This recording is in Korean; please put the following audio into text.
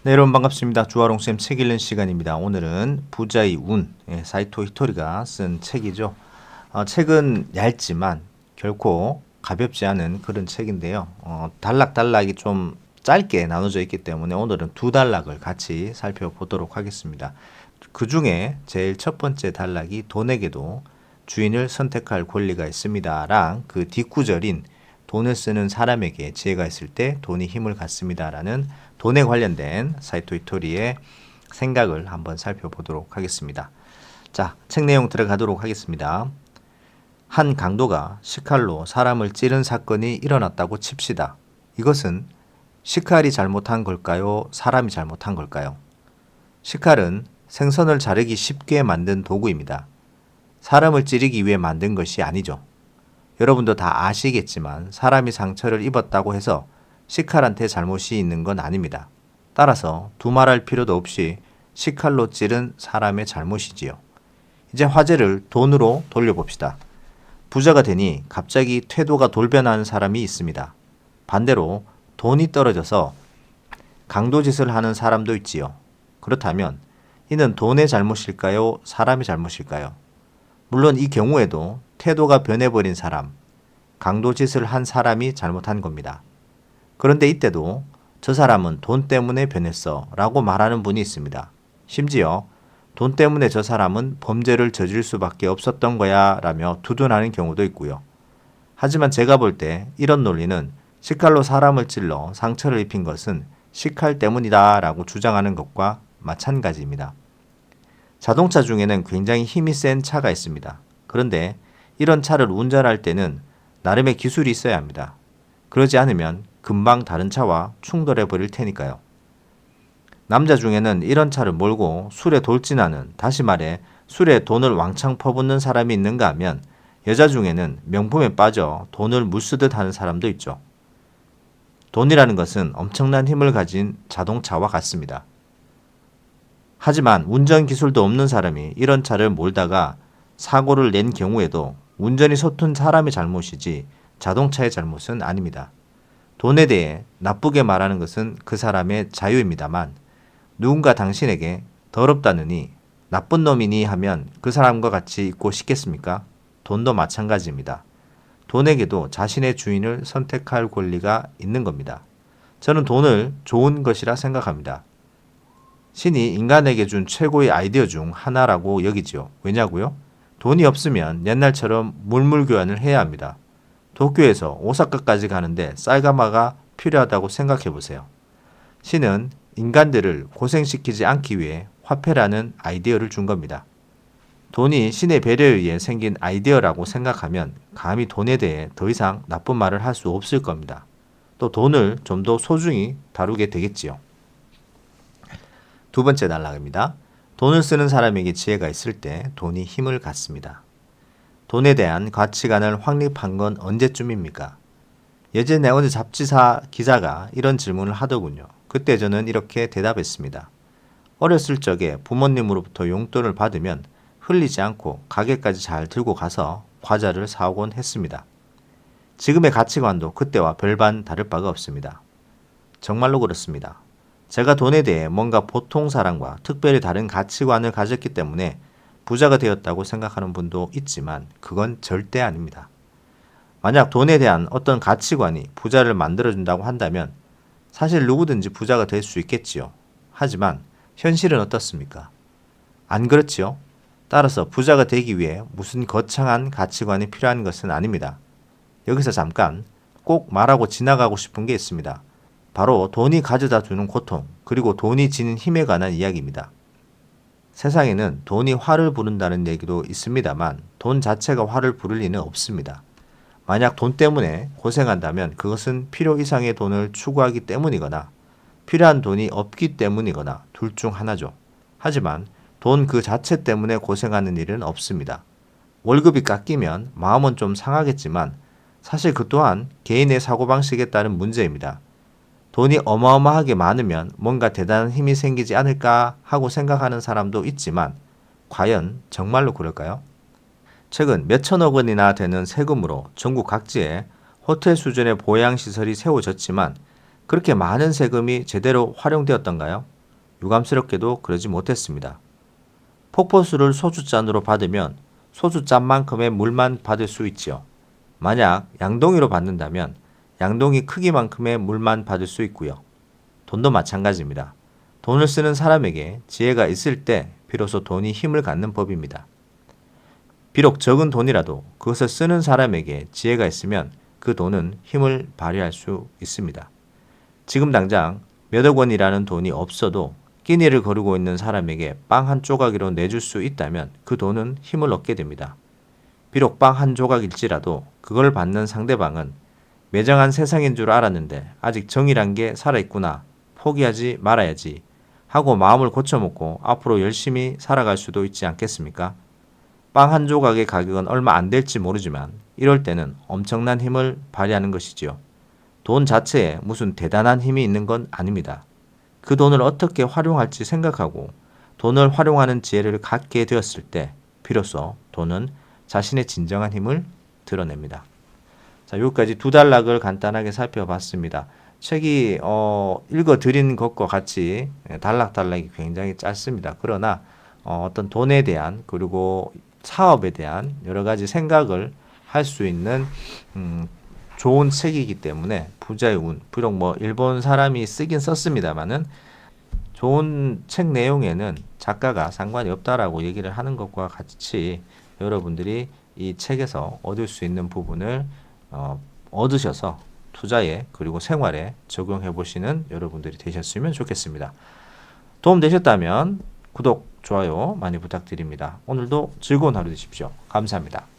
네, 여러분 반갑습니다. 주아롱쌤 책 읽는 시간입니다. 오늘은 부자의 운, 사이토 히토리가 쓴 책이죠. 책은 얇지만 결코 가볍지 않은 그런 책인데요. 단락단락이 좀 짧게 나눠져 있기 때문에 오늘은 두 단락을 같이 살펴보도록 하겠습니다. 그 중에 제일 첫 번째 단락이 돈에게도 주인을 선택할 권리가 있습니다랑 그 뒷구절인 돈을 쓰는 사람에게 지혜가 있을 때 돈이 힘을 갖습니다라는 돈에 관련된 사이토 히토리의 생각을 한번 살펴보도록 하겠습니다. 자, 책 내용 들어가도록 하겠습니다. 한 강도가 식칼로 사람을 찌른 사건이 일어났다고 칩시다. 이것은 식칼이 잘못한 걸까요? 사람이 잘못한 걸까요? 식칼은 생선을 자르기 쉽게 만든 도구입니다. 사람을 찌르기 위해 만든 것이 아니죠. 여러분도 다 아시겠지만 사람이 상처를 입었다고 해서 식칼한테 잘못이 있는 건 아닙니다. 따라서 두말할 필요도 없이 식칼로 찌른 사람의 잘못이지요. 이제 화제를 돈으로 돌려봅시다. 부자가 되니 갑자기 태도가 돌변하는 사람이 있습니다. 반대로 돈이 떨어져서 강도짓을 하는 사람도 있지요. 그렇다면 이는 돈의 잘못일까요? 사람의 잘못일까요? 물론 이 경우에도 태도가 변해버린 사람, 강도짓을 한 사람이 잘못한 겁니다. 그런데 이때도 저 사람은 돈 때문에 변했어 라고 말하는 분이 있습니다. 심지어 돈 때문에 저 사람은 범죄를 저질 수밖에 없었던 거야 라며 두둔하는 경우도 있고요. 하지만 제가 볼 때 이런 논리는 식칼로 사람을 찔러 상처를 입힌 것은 식칼 때문이다 라고 주장하는 것과 마찬가지입니다. 자동차 중에는 굉장히 힘이 센 차가 있습니다. 그런데 이런 차를 운전할 때는 나름의 기술이 있어야 합니다. 그러지 않으면 금방 다른 차와 충돌해 버릴 테니까요. 남자 중에는 이런 차를 몰고 술에 돌진하는, 다시 말해 술에 돈을 왕창 퍼붓는 사람이 있는가 하면 여자 중에는 명품에 빠져 돈을 물쓰듯 하는 사람도 있죠. 돈이라는 것은 엄청난 힘을 가진 자동차와 같습니다. 하지만 운전 기술도 없는 사람이 이런 차를 몰다가 사고를 낸 경우에도 운전이 서툰 사람의 잘못이지 자동차의 잘못은 아닙니다. 돈에 대해 나쁘게 말하는 것은 그 사람의 자유입니다만 누군가 당신에게 더럽다느니 나쁜 놈이니 하면 그 사람과 같이 있고 싶겠습니까? 돈도 마찬가지입니다. 돈에게도 자신의 주인을 선택할 권리가 있는 겁니다. 저는 돈을 좋은 것이라 생각합니다. 신이 인간에게 준 최고의 아이디어 중 하나라고 여기지요. 왜냐고요? 돈이 없으면 옛날처럼 물물 교환을 해야 합니다. 도쿄에서 오사카까지 가는데 쌀가마가 필요하다고 생각해 보세요. 신은 인간들을 고생시키지 않기 위해 화폐라는 아이디어를 준 겁니다. 돈이 신의 배려에 의해 생긴 아이디어라고 생각하면 감히 돈에 대해 더 이상 나쁜 말을 할 수 없을 겁니다. 또 돈을 좀 더 소중히 다루게 되겠지요. 두 번째 단락입니다. 돈을 쓰는 사람에게 지혜가 있을 때 돈이 힘을 갖습니다. 돈에 대한 가치관을 확립한 건 언제쯤입니까? 예전에 어느 잡지사 기자가 이런 질문을 하더군요. 그때 저는 이렇게 대답했습니다. 어렸을 적에 부모님으로부터 용돈을 받으면 흘리지 않고 가게까지 잘 들고 가서 과자를 사오곤 했습니다. 지금의 가치관도 그때와 별반 다를 바가 없습니다. 정말로 그렇습니다. 제가 돈에 대해 뭔가 보통 사람과 특별히 다른 가치관을 가졌기 때문에 부자가 되었다고 생각하는 분도 있지만 그건 절대 아닙니다. 만약 돈에 대한 어떤 가치관이 부자를 만들어준다고 한다면 사실 누구든지 부자가 될 수 있겠지요. 하지만 현실은 어떻습니까? 안 그렇지요? 따라서 부자가 되기 위해 무슨 거창한 가치관이 필요한 것은 아닙니다. 여기서 잠깐 꼭 말하고 지나가고 싶은 게 있습니다. 바로 돈이 가져다 주는 고통, 그리고 돈이 지닌 힘에 관한 이야기입니다. 세상에는 돈이 화를 부른다는 얘기도 있습니다만 돈 자체가 화를 부를 리는 없습니다. 만약 돈 때문에 고생한다면 그것은 필요 이상의 돈을 추구하기 때문이거나 필요한 돈이 없기 때문이거나 둘 중 하나죠. 하지만 돈 그 자체 때문에 고생하는 일은 없습니다. 월급이 깎이면 마음은 좀 상하겠지만 사실 그 또한 개인의 사고방식에 따른 문제입니다. 돈이 어마어마하게 많으면 뭔가 대단한 힘이 생기지 않을까 하고 생각하는 사람도 있지만 과연 정말로 그럴까요? 최근 몇천억 원이나 되는 세금으로 전국 각지에 호텔 수준의 보양시설이 세워졌지만 그렇게 많은 세금이 제대로 활용되었던가요? 유감스럽게도 그러지 못했습니다. 폭포수를 소주잔으로 받으면 소주잔만큼의 물만 받을 수 있지요. 만약 양동이로 받는다면 양동이 크기만큼의 물만 받을 수 있고요. 돈도 마찬가지입니다. 돈을 쓰는 사람에게 지혜가 있을 때 비로소 돈이 힘을 갖는 법입니다. 비록 적은 돈이라도 그것을 쓰는 사람에게 지혜가 있으면 그 돈은 힘을 발휘할 수 있습니다. 지금 당장 몇억 원이라는 돈이 없어도 끼니를 거르고 있는 사람에게 빵 한 조각이로 내줄 수 있다면 그 돈은 힘을 얻게 됩니다. 비록 빵 한 조각일지라도 그걸 받는 상대방은 매정한 세상인 줄 알았는데 아직 정이란 게 살아있구나. 포기하지 말아야지 하고 마음을 고쳐먹고 앞으로 열심히 살아갈 수도 있지 않겠습니까? 빵 한 조각의 가격은 얼마 안 될지 모르지만 이럴 때는 엄청난 힘을 발휘하는 것이지요. 돈 자체에 무슨 대단한 힘이 있는 건 아닙니다. 그 돈을 어떻게 활용할지 생각하고 돈을 활용하는 지혜를 갖게 되었을 때 비로소 돈은 자신의 진정한 힘을 드러냅니다. 자, 여기까지 두 단락을 간단하게 살펴봤습니다. 책이 읽어드린 것과 같이 단락단락이 굉장히 짧습니다. 그러나 어떤 돈에 대한 그리고 사업에 대한 여러 가지 생각을 할 수 있는 좋은 책이기 때문에 부자의 운, 비록 뭐 일본 사람이 쓰긴 썼습니다만은 좋은 책 내용에는 작가가 상관이 없다라고 얘기를 하는 것과 같이 여러분들이 이 책에서 얻을 수 있는 부분을 얻으셔서 투자에 그리고 생활에 적용해 보시는 여러분들이 되셨으면 좋겠습니다. 도움 되셨다면 구독, 좋아요 많이 부탁드립니다. 오늘도 즐거운 하루 되십시오. 감사합니다.